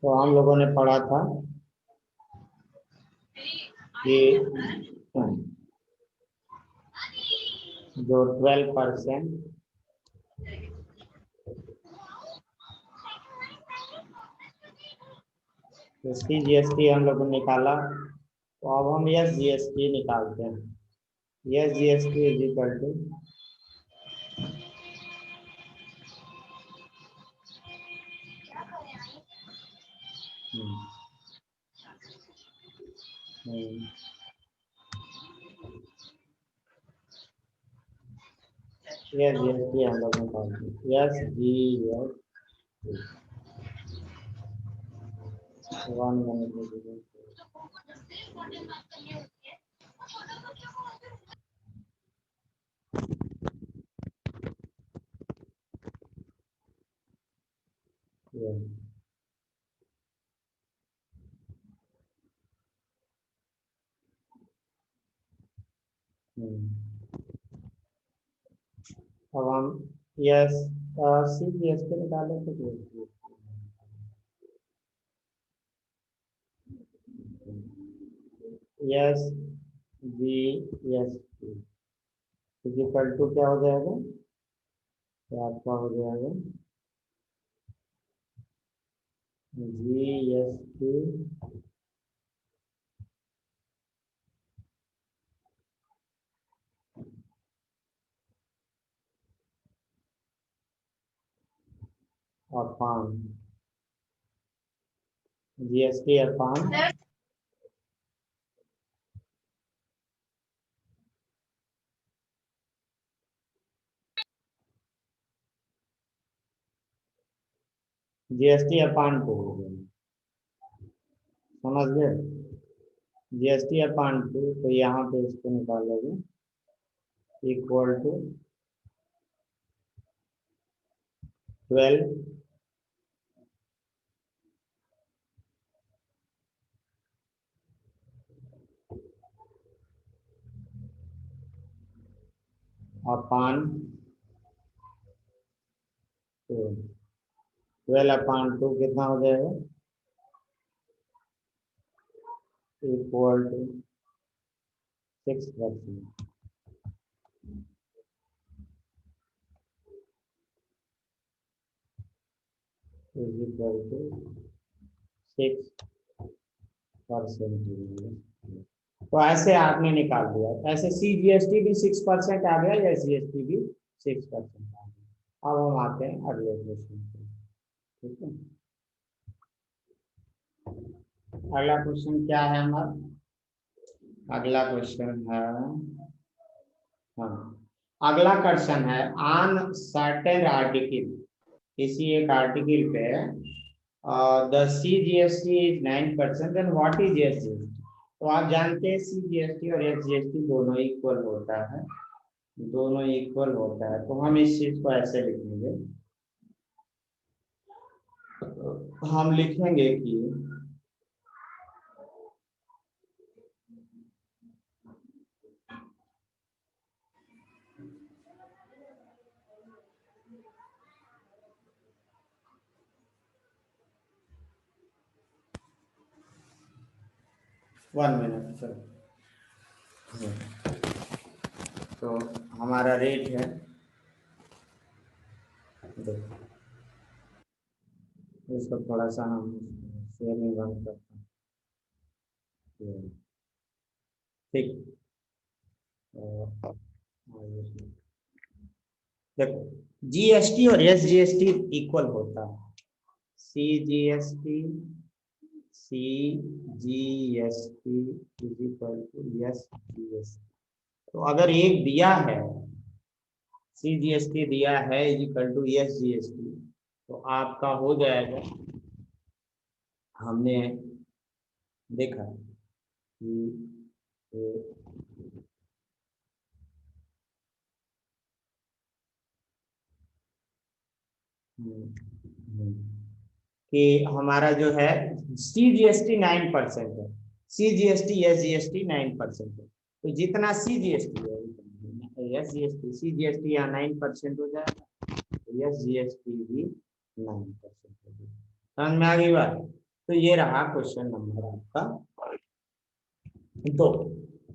तो हम लोगों ने पढ़ा था कि जो 12% CGST हम लोगों ने निकाला, तो अब हम SGST निकालते हैं। SGST is equal to SGST हम लोग निकालते हैं। SGST 1 minute अब हम CGST निकालें तो SGST इक्वल टू क्या हो जाएगा, तो आपका हो जाएगा GST अपान GST अपान GST अपान 2 हो गया, समझ गए। GST अपान 2, तो यहाँ पे इसको निकालोगे इक्वल टू 12 अपान 2। 12 अपान 2 कितना हो जाएगा, equal to 6% is equal to 6%। तो ऐसे आपने निकाल दिया, ऐसे CGST भी 6% आ गया, या SGST भी 6% आ गया। अब हम आते हैं अगले क्वेश्चन पे, ठीक है। अगला क्वेश्चन क्या है हमारा, अगला क्वेश्चन है, हाँ, अगला क्वेश्चन है ऑन सर्टेन आर्टिकल, किसी एक आर्टिकल पे the CGST is 9%, then what is SGST। तो आप जानते हैं CGST और SGST दोनों इक्वल होता है, दोनों इक्वल होता है। तो हम इस चीज को ऐसे लिखेंगे, हम लिखेंगे कि 1 मिनट चलो। तो हमारा रेट है, देखो इसको थोड़ा सा हम शेयरिंग बंद करते हैं। ठीक। देखो जीएसटी और एसजीएसटी इक्वल होता है, CGST CGST is equal to SGST. तो अगर एक दिया है सीजीएसटी दिया है इज इक्वल टू एसजीएसटी, तो आपका हो जाएगा, हमने देखा कि कि हमारा जो है सीजीएसटी 9% है, सीजीएसटी एसजीएसटी 9% है। तो जितना सीजीएसटी है एसजीएसटी, सीजीएसटी यहाँ 9% हो जाएगा, तो एसजीएसटी भी 9% हो जाएगा। समझ में आ गई बात? तो ये रहा क्वेश्चन नंबर आपका 2।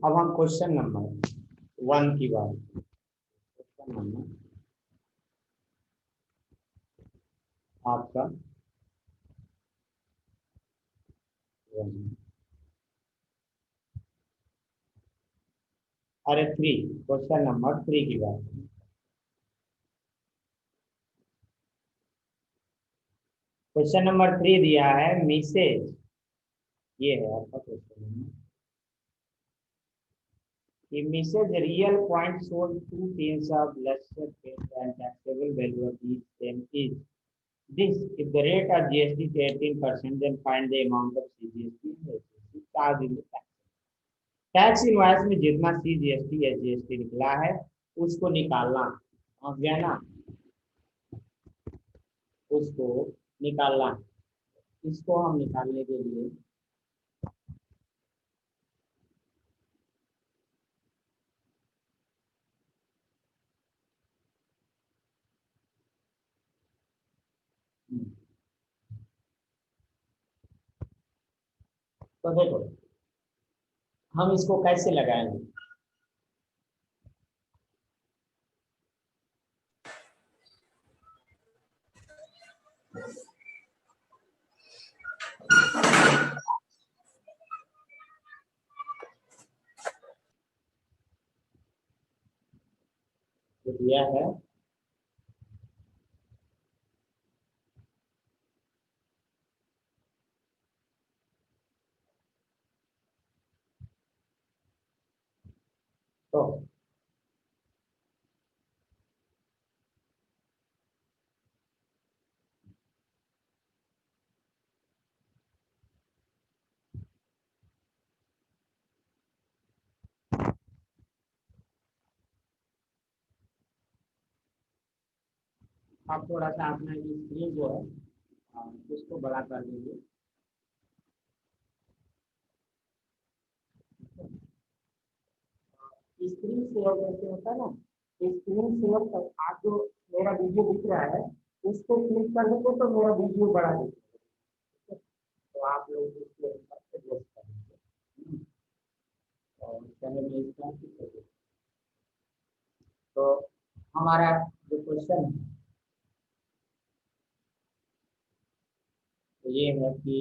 अब हम क्वेश्चन नंबर 1 की बात, क्वेश्चन नंबर आपका 1, अरे 3, क्वेश्चन नंबर 3 की बात। क्वेश्चन नंबर 3 दिया है मिसेज, ये है आपका क्वेश्चन नंबर, कि Mrs real point sold 2 tins of lesser paste and taxable value of each same is this if the rate of GST is 18%, then find the amount of CGST and SGST charged in the tax. Tax invoice में जितना CGST SGST निकला है उसको निकालना, समझ गया ना, उसको निकालना। इसको हम निकालने के लिए तो देखो हम इसको कैसे लगाएंगे। तो दिया है तो आप थोड़ा सा अपना स्क्रीन जो है उसको बड़ा कर दीजिए। स्क्रीन शेयर कैसे होता है ना, स्क्रीन शेयर कर आप जो मेरा वीडियो दिख रहा है उसको क्लिक करने को तो मेरा वीडियो बड़ा दिखेगा, तो आप लोग इसके ऊपर एडजस्ट करेंगे और चैनल में इसका क्लिक करिए। तो हमारा जो क्वेश्चन है तो ये है कि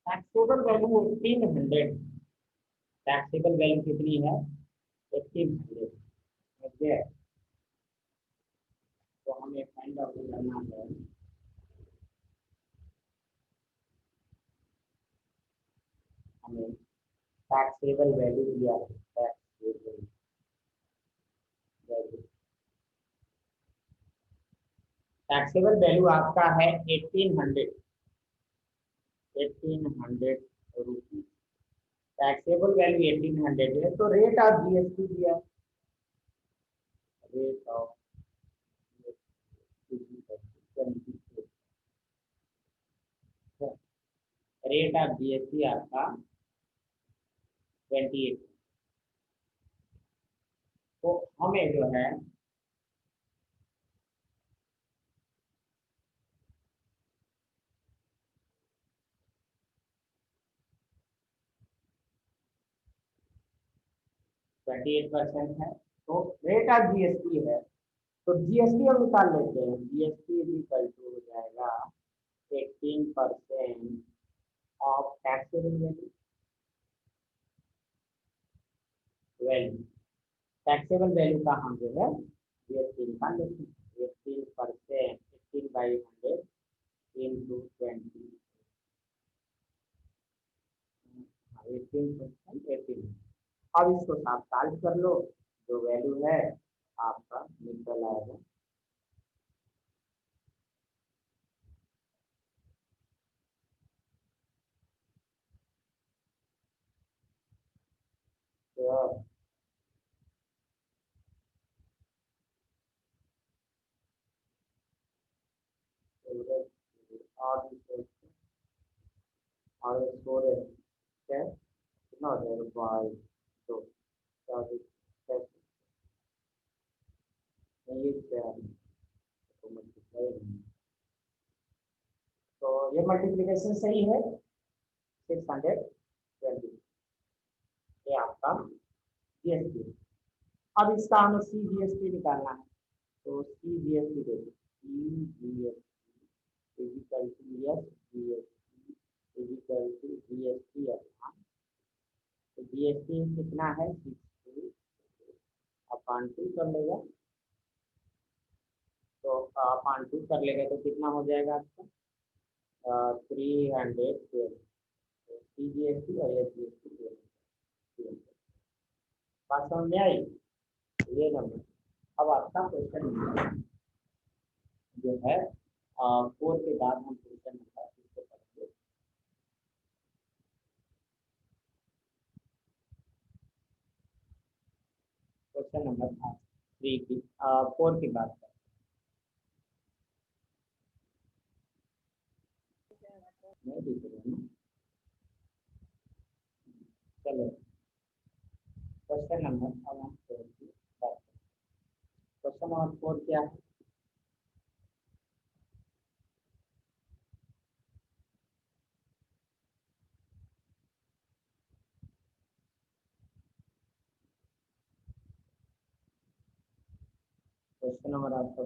टैक्सेबल वैल्यू 1800, टैक्सेबल वैल्यू कितनी है 1800, ओके। तो हमें फाइंड आउट करना है, हमें टैक्सेबल वैल्यू दिया है, टैक्सेबल वैल्यू, टैक्सेबल वैल्यू आपका है 1800, 1800 रुपीज, टैक्सेबल वैल्यू 1800 है। तो रेट ऑफ जीएसटी दिया, rate of rate of GST आपका 28। तो हमें जो है 28% है। तो रेट ऑफ जीएसटी है, तो जीएसटी हम निकाल लेते हैं। जीएसटी इज इक्वल टू हो जाएगा 18% of taxable value. Taxable value का हम जो है जीएसटी निकाल लेते हैं। 18%, 18/100 into 20, 18%, 18। अब इसको आप सॉल्व कर लो, जो वैल्यू है आपका निकल आएगा। तो और स्टोरेज कितना हो जाएगा? बाई दो, ये तो मल्टीप्लाई, तो ये मल्टीप्लिकेशन सही है। 620, ये आपका जीएसटी। अब इसका हमें सी जीएसटी निकालना है, तो सी जीएसटी देखो, CGST is equal to SGST is equal to GST upon, तो जीएसटी कितना है? 60 अपॉन 2 कर लेगा, तो अपॉन 2 कर लेगा तो कितना हो जाएगा आपका? 312। सी जीएसटी और एस जीएसटी बात समझ में आई? ये नंबर। अब आपका क्वेश्चन जो है 4 के बाद हम क्वेश्चन नंबर इसको करेंगे। क्वेश्चन नंबर 3 की 4 की बात करें। नहीं दिख रही है? चलो क्वेश्चन नंबर, अब हम 4 की बात करें। क्वेश्चन नंबर 4 क्या है? क्वेश्चन नंबर आपका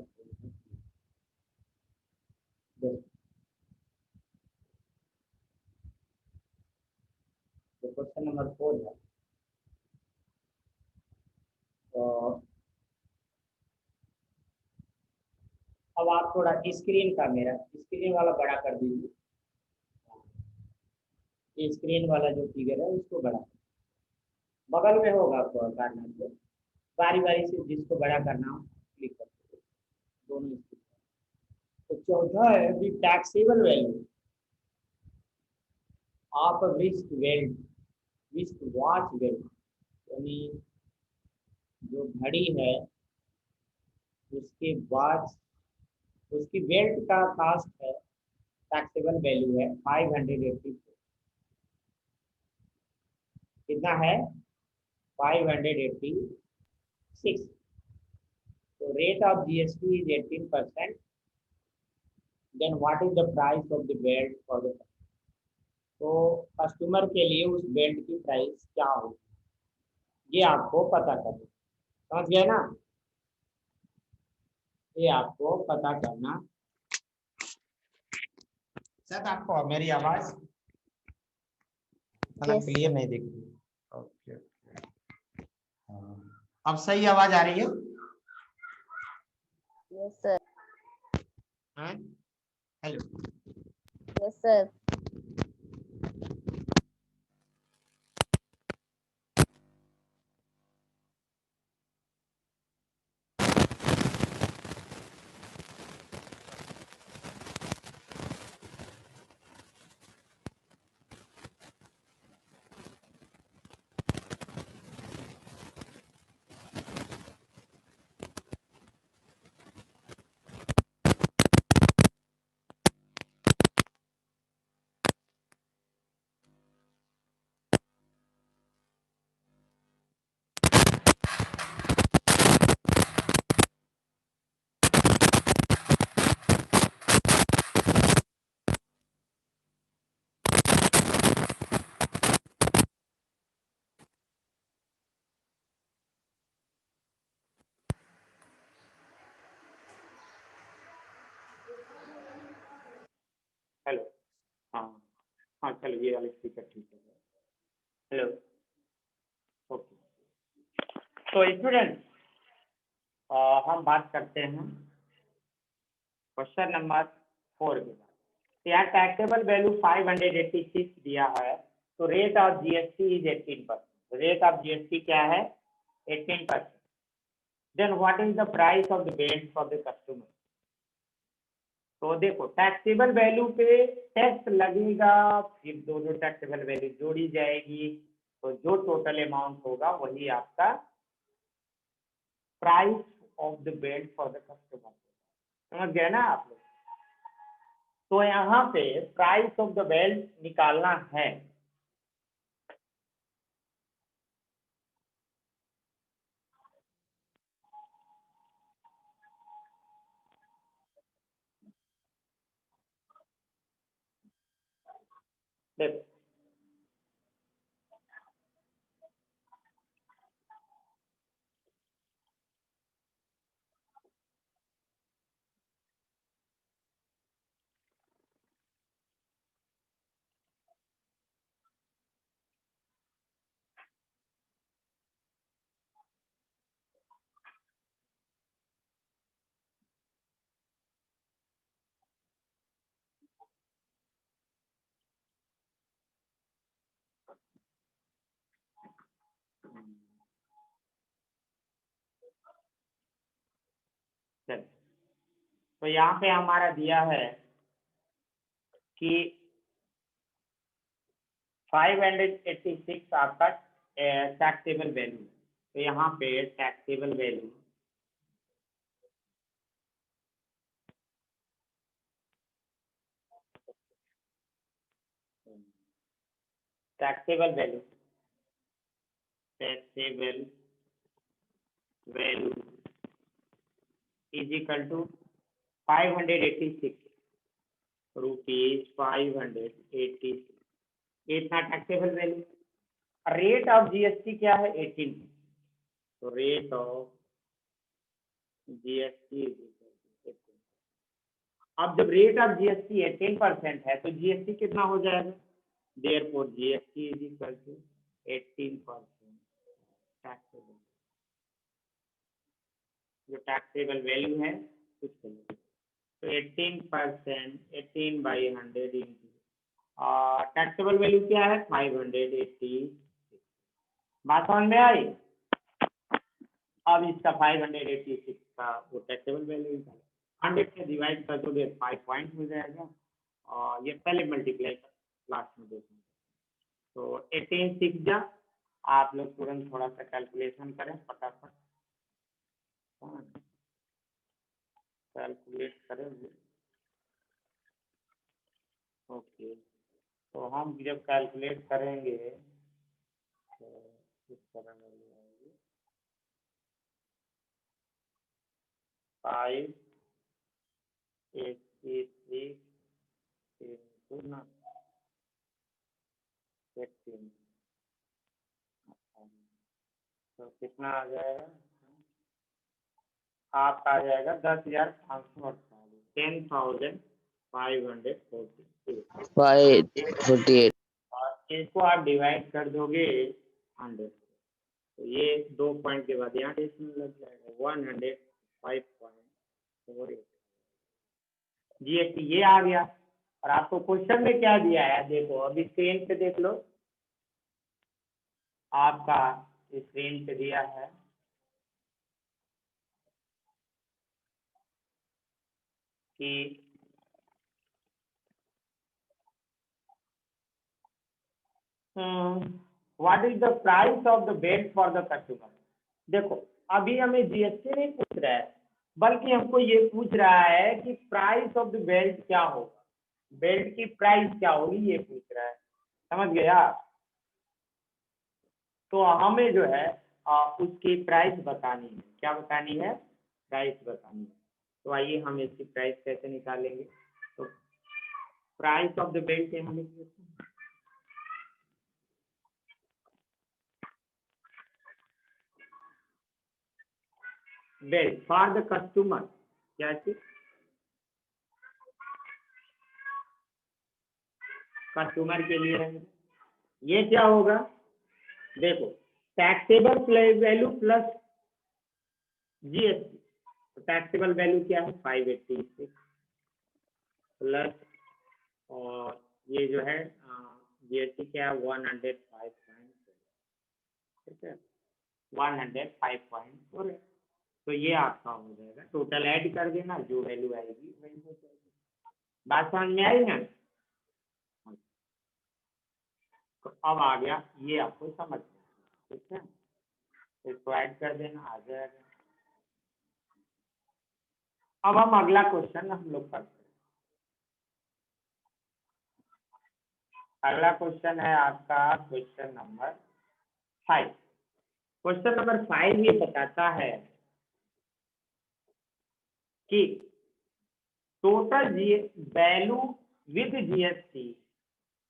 क्वेश्चन नंबर 4 है। तो अब आप थोड़ा स्क्रीन का, मेरा स्क्रीन वाला बड़ा कर दीजिए। ये स्क्रीन वाला जो फिगर है उसको बड़ा, बगल में होगा करना, से बारी बारी से जिसको बड़ा करना हो क्लिक करते दोनों। तो चौथा है the taxable value of wrist belt, wrist watch belt, यानी जो घड़ी है उसके वॉच, उसकी वेल्ट का कास्ट है, टैक्सेबल वैल्यू है 580। कितना है? 586। तो rate of GST is 18%। Then what is the price of the belt for the, तो कस्टमर के लिए उस बेल्ट की प्राइस क्या होगी ये आपको पता करना। समझ गए ना? ये आपको पता करना। सर आपको मेरी आवाज क्लियर नहीं दिख रही? ओके, अब सही आवाज आ रही है? Yes sir. Hello. Yes sir. हाँ चलो ये वाले स्पीकर ठीक है। Hello, okay. तो स्टूडेंट हम बात करते हैं क्वेश्चन नंबर 4 के बाद। तो यहाँ टैक्सेबल वैल्यू 586 दिया है, तो rate of GST is 18%। Rate of GST क्या है? 18%। Then what is the price of the belt for the customer? तो देखो टैक्सेबल वैल्यू पे टैक्स लगेगा, फिर दोनों टैक्सेबल वैल्यू जोड़ी जाएगी, तो जो टोटल अमाउंट होगा वही आपका price of the belt for the customer. समझ गए ना आप लोग? तो यहाँ पे प्राइस ऑफ द बेल्ट निकालना है। देखो चलो, तो यहाँ पे हमारा दिया है कि 586 आपका टैक्सेबल वैल्यू। तो यहाँ पे taxable value taxable value taxable value is equal to 586 rupees 586। इतना taxable value. Rate of GST क्या है? 18। तो रेट ऑफ जीएसटी, अब जब रेट ऑफ जीएसटी 18% है तो जीएसटी कितना हो जाएगा? Therefore GST is equal to 18% taxable. जो टैक्सेबल वैल्यू है कुछ नहीं, तो 18%, 18/100 इंटू टैक्सेबल वैल्यू क्या है? 580। बात समझ में आई? अब इसका 586 का वो टैक्सेबल वैल्यू निकालो, 100 से डिवाइड कर दोगे 5 पॉइंट हो जाएगा, और ये पहले मल्टीप्लाई लास्ट में देखना। तो 18 6 जा, आप लोग तुरंत थोड़ा सा कैलकुलेशन करें फटाफट, कैलकुलेट करें। ओके, तो हम जब कैलकुलेट करेंगे तो इस तरह वैल्यू आएगी 583 इंटू ना 18, तो कितना आ जाएगा? आपका आ जाएगा 10,548, 10,548। 548. और इसको आप डिवाइड कर दोगे 100, तो ये 2 पॉइंट के बाद यहाँ डेसिमल लग जाएगा 105.48। जीएसटी ये आ गया। और आपको क्वेश्चन में क्या दिया है देखो, अभी स्क्रीन पे देख लो, आपका स्क्रीन पे दिया है कि what is the price of the belt for the customer. देखो अभी हमें जीएसटी नहीं पूछ रहा है, बल्कि हमको ये पूछ रहा है कि प्राइस ऑफ द बेल्ट क्या होगा, बेल्ट की प्राइस क्या होगी, ये पूछ रहा है। समझ गया? तो हमें जो है उसकी प्राइस बतानी है। क्या बतानी है? प्राइस बतानी है। तो आइए हम इसकी प्राइस कैसे निकालेंगे। तो प्राइस ऑफ द बेल्ट हम लिख देते हैं, बेल्ट फॉर द कस्टमर। क्या चीज? कस्टमर के लिए रहेंगे। ये क्या होगा, देखो टैक्सेबल वैल्यू प्लस जीएसटी। तो टैक्सेबल वैल्यू क्या है 586 प्लस, और ये जो है जीएसटी क्या है 105, ठीक है 105.4। तो ये आपका हो जाएगा, टोटल ऐड कर देना, जो वैल्यू आएगी वही हो जाएगी। बात समझ में आई ना? तो अब आ गया, ये आपको समझ में आ गया, ठीक है, इसको ऐड कर देना, आ जाएगा। अब हम अगला क्वेश्चन हम लोग करते हैं। अगला क्वेश्चन है आपका क्वेश्चन नंबर 5। क्वेश्चन नंबर 5 ये बताता है कि टोटल वैल्यू विद जीएसटी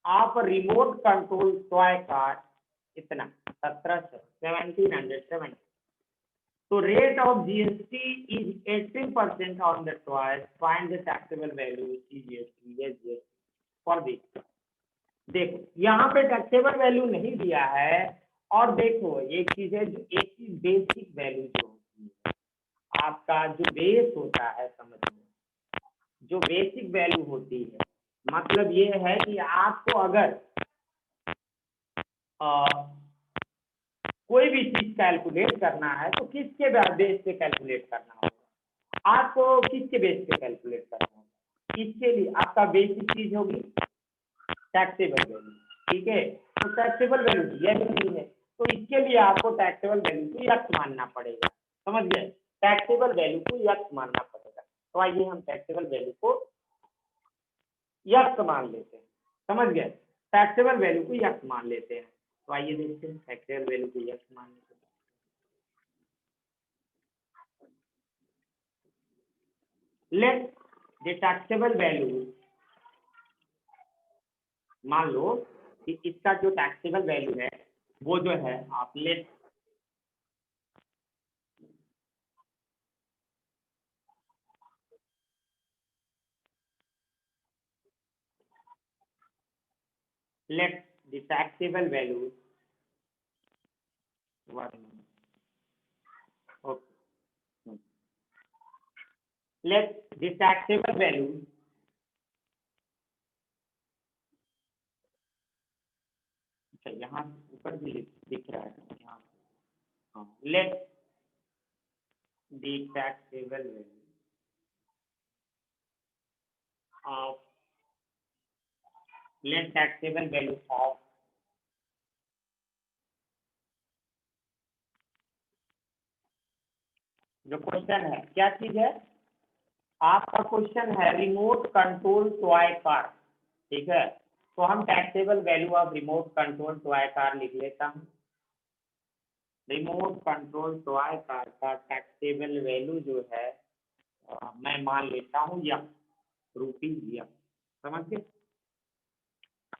आप रिमोट कंट्रोल टॉय कार इतना 1770। तो rate of GST is 18% on the toy, find the taxable value GST for this. देखो यहाँ पे टैक्सेबल वैल्यू नहीं दिया है, और देखो एक चीज है, एक चीज बेसिक वैल्यू जो होती है आपका, जो बेस होता है, समझ में, जो बेसिक वैल्यू होती है, मतलब ये है कि आपको अगर कोई भी चीज कैलकुलेट करना है तो किसके बेस पे कैलकुलेट करना होगा, आपको किसके बेस पे कैलकुलेट करना होगा, इसके लिए आपका बेसिक चीज होगी टैक्सेबल वैल्यू, ठीक है। तो टैक्सेबल वैल्यू दिया नहीं है, तो इसके लिए आपको टैक्सेबल वैल्यू को यक्स मानना पड़ेगा, समझ गए, टैक्सेबल वैल्यू को यक्स मानना पड़ेगा। तो आइए हम टैक्सेबल वैल्यू को यक्स मान लेते हैं, समझ गए, टैक्सेबल वैल्यू को यक्स मान लेते हैं। तो आइए देखते हैं टैक्सेबल वैल्यू को यक्स मान लेते हैं। लेट द टैक्सेबल वैल्यू, मान लो कि इसका जो टैक्सेबल वैल्यू है वो जो है आप late the taxable value, okay, let the taxable value अच्छा यहाँ ऊपर भी दिख रहा है यहाँ, हाँ, let the taxable value of let taxable value of जो क्वेश्चन है क्या चीज है, आपका क्वेश्चन है रिमोट कंट्रोल टॉय कार, ठीक है। तो हम taxable value of remote control toy car लिख लेता हूँ। रिमोट कंट्रोल टॉय कार का टैक्सेबल वैल्यू जो है मैं मान लेता हूँ ₹, समझ गए।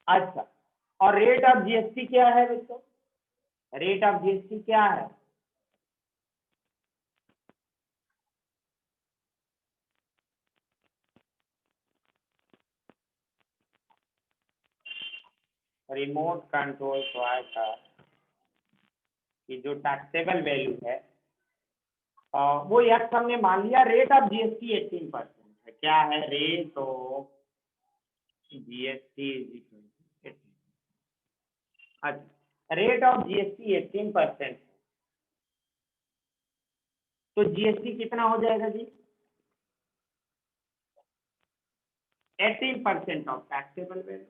अच्छा, और रेट ऑफ जीएसटी क्या है बच्चों, रेट ऑफ जीएसटी क्या है, रिमोट कंट्रोल टॉय कार की जो टैक्सेबल वैल्यू है वो यक्स हमने मान लिया, रेट ऑफ जीएसटी 18% है। क्या है, rate of GST is equal to 18। अच्छा, रेट ऑफ जीएसटी 18%, तो जीएसटी कितना हो जाएगा जी, 18% of taxable value,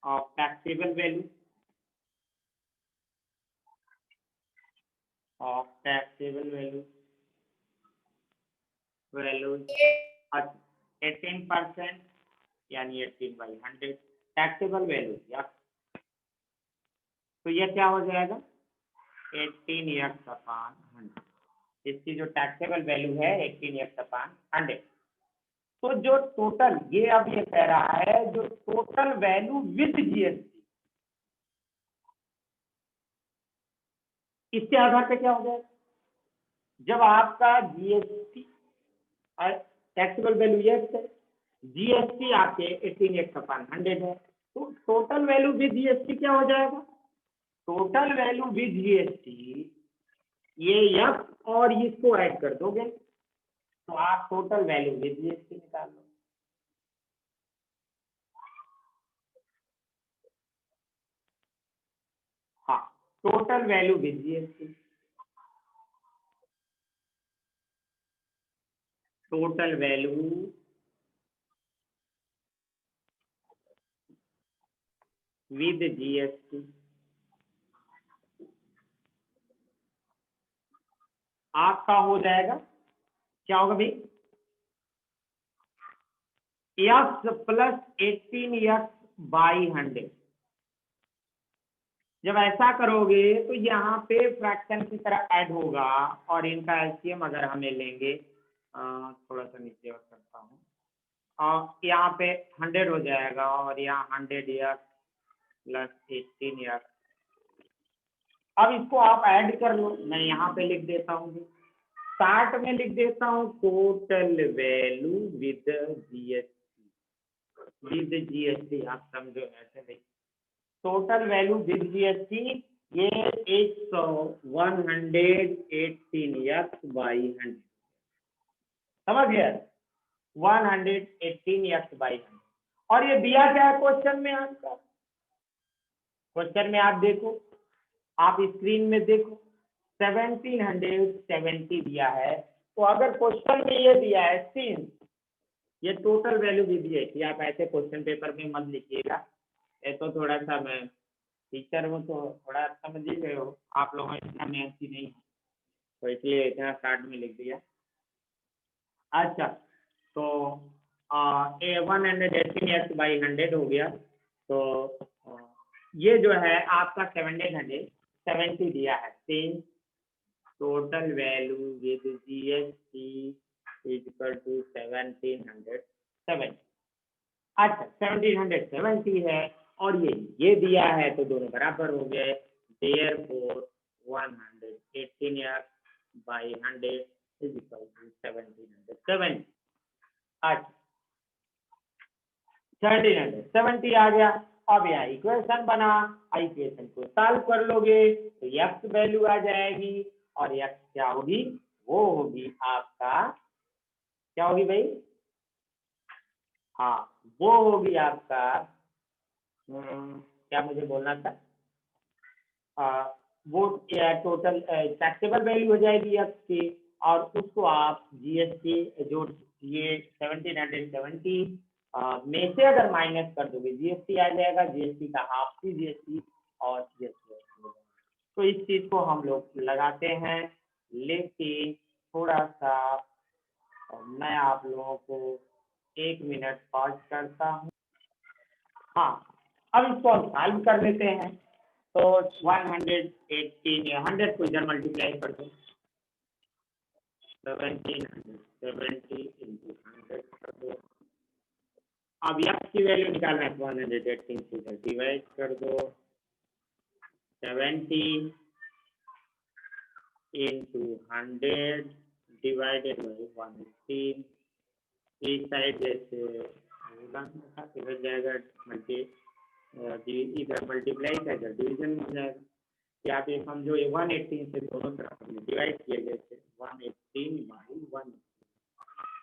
of taxable value of taxable values 18%, यानी 18/100 टैक्सेबल वैल्यू या, तो यह क्या हो जाएगा 18x/100, इसकी जो टैक्सेबल वैल्यू है 18x/100। तो जो टोटल ये अब ये कह रहा है जो टोटल वैल्यू विद जीएसटी, इसके आधार पे क्या हो जाएगा, जब आपका जीएसटी टैक्सेबल वैल्यू यस है, जीएसटी आपके 18x/100 है, तो टोटल वैल्यू विद जीएसटी क्या हो जाएगा? टोटल वैल्यू विद जीएसटी ये यफ और इसको ऐड कर दोगे तो आप टोटल वैल्यू विद जीएसटी निकाल लो। हाँ, total value with GST, total value with GST आपका हो जाएगा, क्या होगा भाई? x plus 18x/100। जब ऐसा करोगे तो यहाँ पे फ्रैक्शन की तरह ऐड होगा और इनका एलसीएम अगर हमें लेंगे, थोड़ा सा नीचे और करता हूँ, और यहाँ पे 100 हो जाएगा और यहाँ 100x प्लस 18x। अब इसको आप ऐड कर लो, मैं यहाँ पे लिख देता हूँ, स्टार्ट में लिख देता हूँ total value with GST, with GST आप समझो ऐसे नहीं, टोटल वैल्यू विद जीएसटी ये 118x/100 समझ गया, 118x/100। और ये दिया क्या है क्वेश्चन में? आपका क्वेश्चन में आप देखो, आप स्क्रीन में देखो 1770 दिया है। तो अगर क्वेश्चन में ये दिया है सिंस ये टोटल वैल्यू भी दी है, आप ऐसे क्वेश्चन पेपर में मत लिखिएगा, ये तो थोड़ा सा मैं टीचर हूँ तो थोड़ा समझ ही गए हो, आप लोगों इतना मेहनती नहीं है तो इसलिए इतना स्टार्ट में लिख दिया। अच्छा, तो 118x/100 हो गया, तो ये जो है आपका 1770 दिया है, since total value with GST equal to 1770। अच्छा, 1770 है और ये दिया है तो दोनों बराबर हो गए, therefore 118x/100 is equal to 1770। अच्छा, 1770 आ गया। अब यहाँ इक्वेशन बना, इक्वेशन को सॉल्व कर लोगे तो एक्स वैल्यू आ जाएगी और एक्स क्या होगी? वो होगी आपका, क्या होगी भाई? हाँ, वो होगी आपका, क्या मुझे बोलना था, वो टोटल टैक्सेबल वैल्यू हो जाएगी एक्स की, और उसको आप जीएसटी जो ये 1770 में से अगर माइनस कर दोगे जीएसटी आ जाएगा, जीएसटी का हाफ सी जीएसटी और जीएसटी। तो इस चीज को हम लोग लगाते हैं, लेकिन थोड़ा सा मैं आप लोगों को 1 मिनट पॉज करता हूँ। हाँ, अब इसको हम सॉल्व कर लेते हैं। तो 100 को इधर मल्टीप्लाई कर दो, 1770 into 100 कर दो। अब एक्स की वैल्यू निकालना है, 118 से इधर डिवाइड कर दो, 70 into 100 डिवाइडेड बाई 118। इस साइड जैसे इधर जाएगा इधर मल्टीप्लाई का इधर डिवीजन हो जाएगा, या आप ये समझो ये 118 से दोनों तरफ हमने डिवाइड किया, जैसे 118/1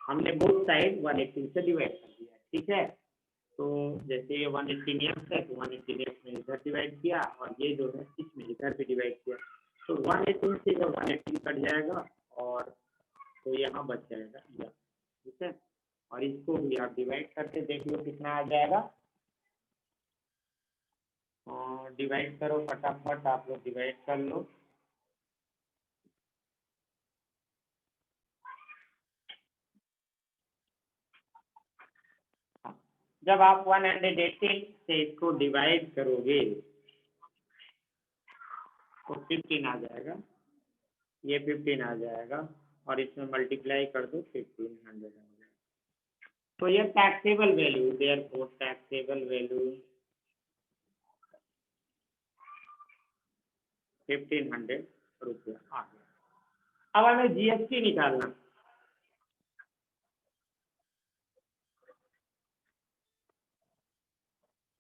हमने बोथ साइड 118 से डिवाइड कर दिया, ठीक है। तो जैसे ये 118x है तो 118x में इधर डिवाइड किया और ये जो है इसमें इधर भी डिवाइड किया, तो 118 से इधर 118 कट जाएगा और तो यहाँ बच जाएगा यह, ठीक है। और इसको भी आप डिवाइड करके देख लो कितना आ जाएगा, और डिवाइड करो फटाफट, आप लोग डिवाइड कर लो। जब आप 118 से इसको डिवाइड करोगे तो 15 आ जाएगा, ये 15 आ जाएगा और इसमें मल्टीप्लाई कर दो 1500 आ जाएगा। तो ये taxable value, therefore taxable value 1500 रुपया आ गया। अब हमें जीएसटी निकालना,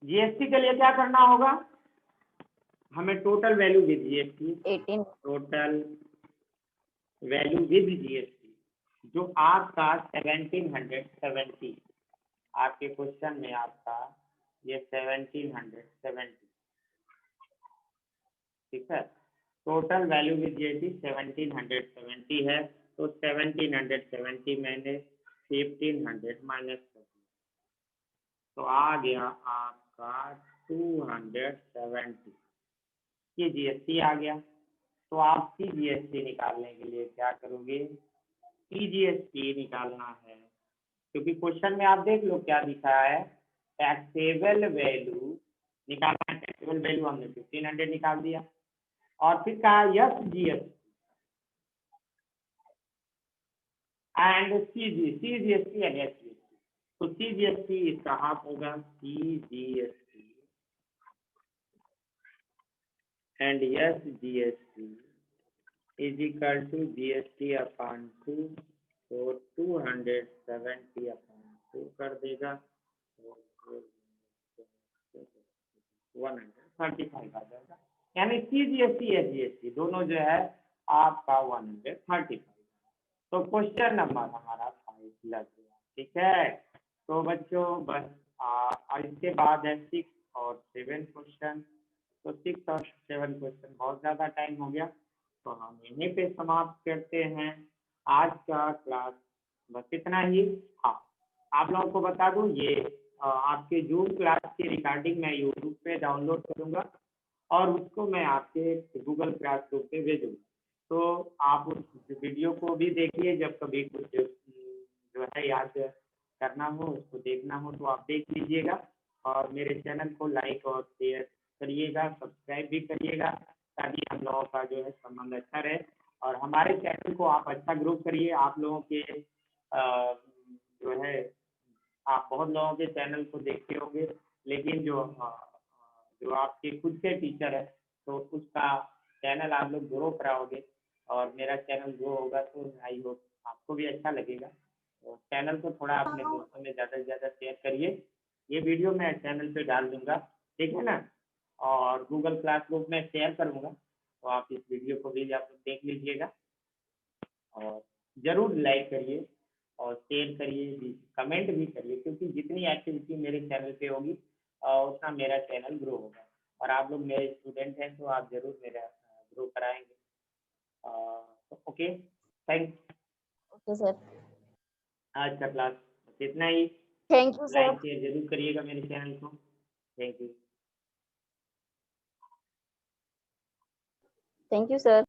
जीएसटी के लिए क्या करना होगा, हमें total value with GST, 18 total value with GST जो आपका 1770, आपके क्वेश्चन में आपका ये 1770, ठीक है। टोटल वैल्यू विद जीएसटी 1770 है, तो 1770 मैंने 1500 माइनस कर दिया, तो आ गया आपका 270, ये जीएसटी आ गया। तो आप सीजीएसटी निकालने के लिए क्या करोगे, सीजीएसटी निकालना है, क्योंकि क्वेश्चन में आप देख लो क्या दिखा है, टैक्सेबल वैल्यू निकालना है। टैक्सेबल वैल्यू हमने 1500 निकाल दिया, और फिर कहा SGST and CGST and SGST. तो सीजीएसटी इसका हाफ होगा, CGST and SGST is equal to GST upon 2, तो 270 अपॉन 2 कर देगा, 135 आ जाएगा, यानी सीजीएसटी एसजीएसटी दोनों जो है आपका 135। तो क्वेश्चन नंबर हमारा 5 लग गया, ठीक है। तो बच्चों बस इसके बाद है 6 और 7 क्वेश्चन। तो 6 और 7 क्वेश्चन बहुत ज़्यादा टाइम हो गया, तो हम यहीं पे समाप्त करते हैं आज का क्लास, बस इतना ही। हाँ, आप लोगों को बता दूं, ये आपके जूम क्लास की रिकॉर्डिंग मैं यूट्यूब पे डाउनलोड करूंगा और उसको मैं आपके गूगल क्लासरूम पे भेजूंगा, तो आप उस वीडियो को भी देखिए, जब कभी कुछ जो है याद करना हो, उसको देखना हो तो आप देख लीजिएगा, और मेरे चैनल को लाइक और शेयर करिएगा, सब्सक्राइब भी करिएगा, ताकि हम लोगों का जो है संबंध अच्छा रहे, और हमारे चैनल को आप अच्छा ग्रो करिए। आप लोगों के जो है, आप बहुत लोगों के चैनल को देखते होंगे, लेकिन जो आपके खुद के टीचर है, तो उसका चैनल आप लोग ग्रो कराओगे, और मेरा चैनल ग्रो होगा, तो आई होप आपको भी अच्छा लगेगा। तो चैनल को थोड़ा अपने दोस्तों में ज़्यादा से ज़्यादा शेयर करिए। ये वीडियो मैं चैनल पे डाल दूंगा, ठीक है ना, और गूगल क्लासरूम में शेयर करूँगा, तो आप इस वीडियो को भी आप लोग देख लीजिएगा, और ज़रूर लाइक करिए और शेयर करिए भी, कमेंट भी करिए, क्योंकि जितनी एक्टिविटी मेरे चैनल पे होगी उतना मेरा चैनल ग्रो होगा, और आप लोग मेरे स्टूडेंट हैं, तो आप ज़रूर मेरा ग्रो कराएंगे। तो ओके, थैंक्स। ओके सर, आज का क्लास बस इतना ही। Thank you like sir, share जरूर करिएगा मेरे चैनल को। Thank you. Thank you sir.